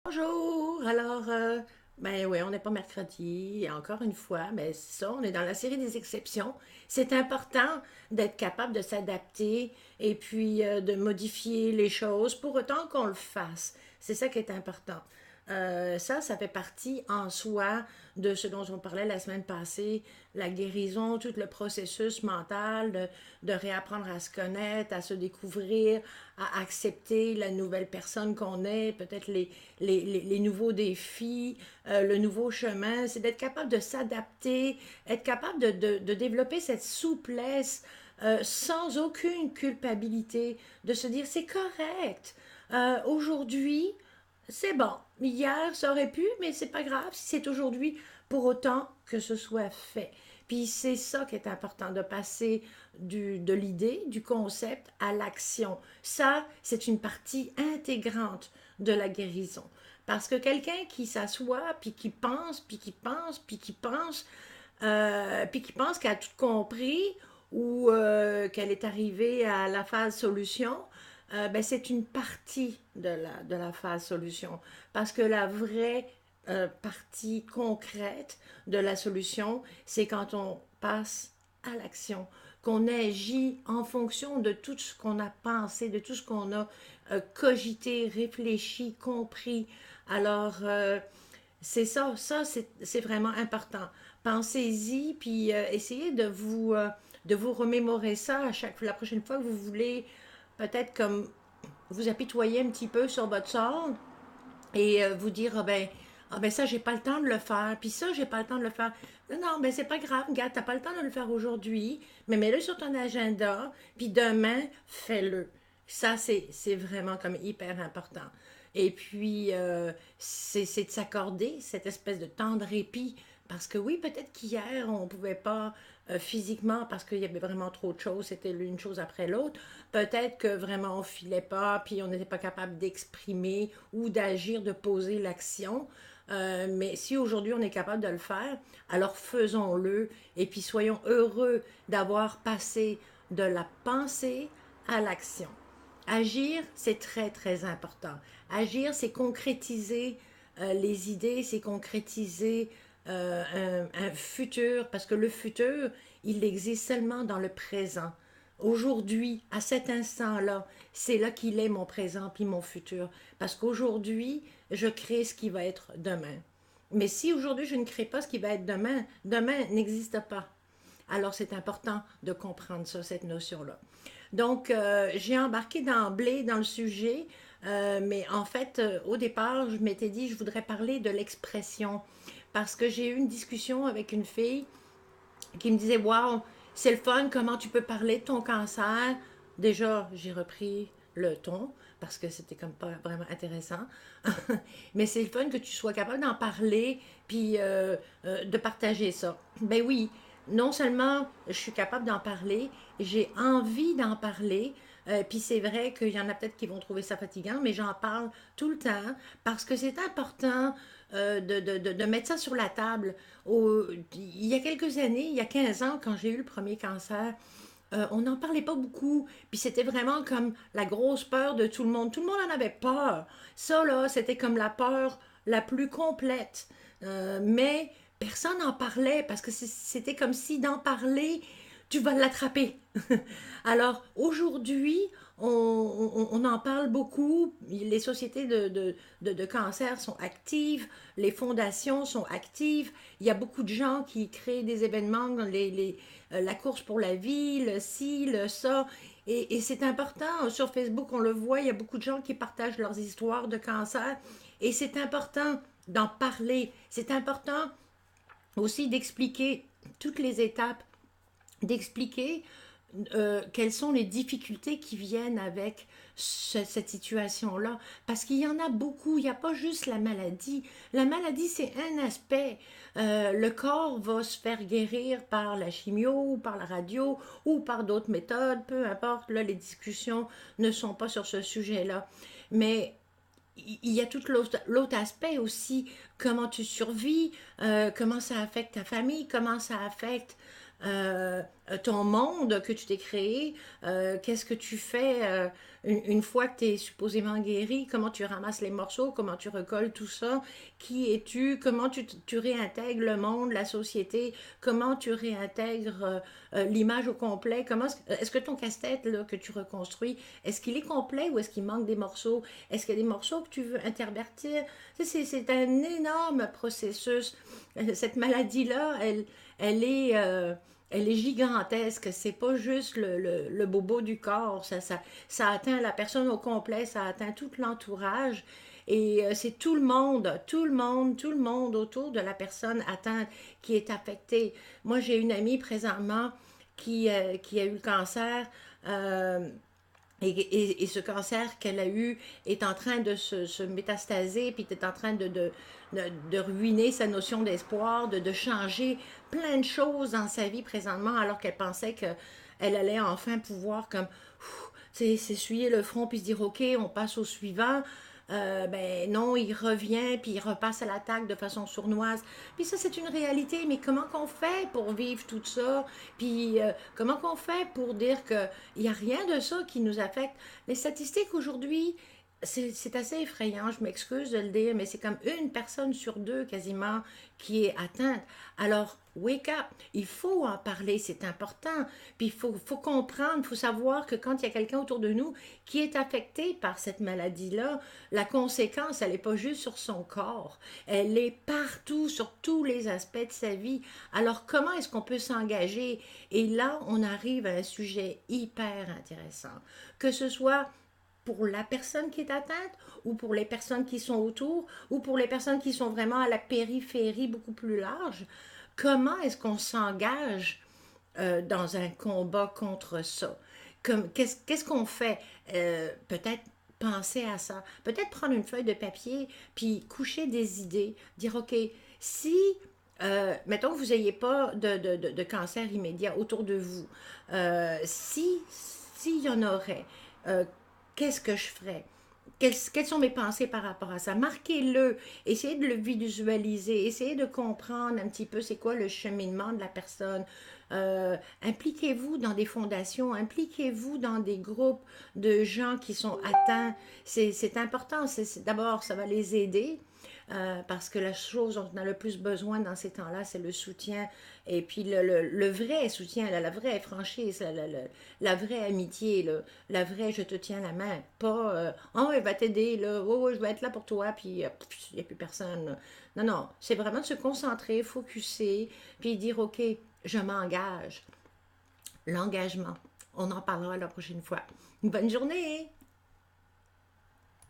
Bonjour! Ben oui, on n'est pas mercredi, encore une fois, mais c'est ça, on est dans la série des exceptions. C'est important d'être capable de s'adapter et puis de modifier les choses pour autant qu'on le fasse. C'est ça qui est important. Ça fait partie en soi de ce dont on parlait la semaine passée, la guérison, tout le processus mental de réapprendre à se connaître, à se découvrir, à accepter la nouvelle personne qu'on est, peut-être les nouveaux défis, le nouveau chemin. C'est d'être capable de s'adapter, être capable de développer cette souplesse sans aucune culpabilité, de se dire c'est correct. Aujourd'hui, c'est bon. Hier, ça aurait pu, mais c'est pas grave si c'est aujourd'hui, pour autant que ce soit fait. Puis c'est ça qui est important, de passer de l'idée, du concept à l'action. Ça, c'est une partie intégrante de la guérison. Parce que quelqu'un qui s'assoit, puis qui pense, puis qui pense, puis qui pense qu'elle a tout compris ou qu'elle est arrivée à la phase solution, ben, c'est une partie de la phase solution. Parce que la vraie partie concrète de la solution, c'est quand on passe à l'action, qu'on agit en fonction de tout ce qu'on a pensé, de tout ce qu'on a cogité, réfléchi, compris. Alors, c'est ça, c'est vraiment important. Pensez-y, puis essayez de vous remémorer ça la prochaine fois que vous voulez, peut-être comme vous apitoyer un petit peu sur votre sort et vous dire, ah ben ça, j'ai pas le temps de le faire, puis ça, j'ai pas le temps de le faire. Non, non, ben c'est pas grave, regarde, t'as pas le temps de le faire aujourd'hui, mais mets-le sur ton agenda, puis demain, fais-le. Ça, c'est vraiment comme hyper important. Et puis, c'est de s'accorder cette espèce de temps de répit. Parce que oui, peut-être qu'hier, on ne pouvait pas physiquement parce qu'il y avait vraiment trop de choses, c'était l'une chose après l'autre. Peut-être que vraiment on filait pas, puis on n'était pas capable d'exprimer ou d'agir, de poser l'action. Mais si aujourd'hui on est capable de le faire, alors faisons-le et puis soyons heureux d'avoir passé de la pensée à l'action. Agir, c'est très, très important. Agir, c'est concrétiser les idées, c'est concrétiser un futur, parce que le futur, il existe seulement dans le présent. Aujourd'hui, à cet instant-là, c'est là qu'il est mon présent puis mon futur. Parce qu'aujourd'hui, je crée ce qui va être demain. Mais si aujourd'hui je ne crée pas ce qui va être demain, demain n'existe pas. Alors c'est important de comprendre ça, cette notion-là. Donc j'ai embarqué d'emblée dans le sujet, mais en fait, au départ, je m'étais dit je voudrais parler de l'expression parce que j'ai eu une discussion avec une fille qui me disait waouh, c'est le fun, comment tu peux parler de ton cancer. Déjà, j'ai repris le ton parce que c'était comme pas vraiment intéressant. Mais c'est le fun que tu sois capable d'en parler puis de partager ça. Ben oui, non seulement je suis capable d'en parler, j'ai envie d'en parler. Puis c'est vrai qu'il y en a peut-être qui vont trouver ça fatigant, mais j'en parle tout le temps parce que c'est important de mettre ça sur la table. Il y a quelques années, il y a 15 ans, quand j'ai eu le premier cancer, on n'en parlait pas beaucoup. Puis c'était vraiment comme la grosse peur de tout le monde. Tout le monde en avait peur. Ça, là, c'était comme la peur la plus complète. Mais personne n'en parlait parce que c'était comme si d'en parler, tu vas l'attraper. Alors aujourd'hui, on en parle beaucoup. Les sociétés de cancer sont actives, les fondations sont actives. Il y a beaucoup de gens qui créent des événements, la course pour la vie, le ci, le ça. Et c'est important. Sur Facebook, on le voit, il y a beaucoup de gens qui partagent leurs histoires de cancer. Et c'est important d'en parler. C'est important aussi d'expliquer toutes les étapes, d'expliquer quelles sont les difficultés qui viennent avec cette situation-là. Parce qu'il y en a beaucoup, il n'y a pas juste la maladie. La maladie, c'est un aspect. Le corps va se faire guérir par la chimio, ou par la radio, ou par d'autres méthodes, peu importe. Là, les discussions ne sont pas sur ce sujet-là. Mais il y a tout l'autre aspect aussi, comment tu survis, comment ça affecte ta famille, comment ça affecte ton monde que tu t'es créé, qu'est-ce que tu fais une fois que tu es supposément guéri, comment tu ramasses les morceaux, comment tu recolles tout ça, qui es-tu, comment tu réintègres le monde, la société, comment tu réintègres l'image au complet, comment est-ce que ton casse-tête là, que tu reconstruis, est-ce qu'il est complet ou est-ce qu'il manque des morceaux, est-ce qu'il y a des morceaux que tu veux intervertir, c'est un énorme processus. Cette maladie-là, elle est gigantesque. C'est pas juste le bobo du corps. Ça atteint la personne au complet, ça atteint tout l'entourage. Et c'est tout le monde, tout le monde, tout le monde autour de la personne atteinte qui est affecté. Moi, j'ai une amie présentement qui a eu le cancer. euh, et ce cancer qu'elle a eu est en train de se métastaser, puis est en train de ruiner sa notion d'espoir, de changer plein de choses dans sa vie présentement, alors qu'elle pensait qu'elle allait enfin pouvoir comme s'essuyer le front puis se dire ok, on passe au suivant. Ben non, il revient puis il repasse à l'attaque de façon sournoise. Puis ça, c'est une réalité. Mais comment qu'on fait pour vivre tout ça? Puis comment qu'on fait pour dire qu'il n'y a rien de ça qui nous affecte? Les statistiques aujourd'hui, c'est assez effrayant, je m'excuse de le dire, mais c'est comme une personne sur deux quasiment qui est atteinte. Alors, wake up, il faut en parler, c'est important. Puis faut comprendre, il faut savoir que quand il y a quelqu'un autour de nous qui est affecté par cette maladie-là, la conséquence, elle n'est pas juste sur son corps, elle est partout, sur tous les aspects de sa vie. Alors, comment est-ce qu'on peut s'engager? Et là, on arrive à un sujet hyper intéressant. Que ce soit pour la personne qui est atteinte ou pour les personnes qui sont autour ou pour les personnes qui sont vraiment à la périphérie beaucoup plus large. Comment est-ce qu'on s'engage dans un combat contre ça? Qu'est-ce qu'on fait? Peut-être penser à ça. Peut-être prendre une feuille de papier puis coucher des idées. Dire, OK, si, mettons que vous n'ayez pas de cancer immédiat autour de vous, s'il y en aurait, euh, qu'est-ce que je ferais? Quelles sont mes pensées par rapport à ça? Marquez-le, essayez de le visualiser, essayez de comprendre un petit peu c'est quoi le cheminement de la personne. Impliquez-vous dans des fondations, impliquez-vous dans des groupes de gens qui sont atteints. C'est important. D'abord, ça va les aider. Parce que la chose dont on a le plus besoin dans ces temps-là, c'est le soutien. Et puis le vrai soutien, la vraie franchise, la vraie amitié, la vraie je te tiens la main. Pas oh, il va t'aider, là, oh, je vais être là pour toi, puis il n'y a plus personne. Là. Non, non, c'est vraiment de se concentrer, focuser, puis dire ok, je m'engage. L'engagement. On en parlera la prochaine fois. Une bonne journée!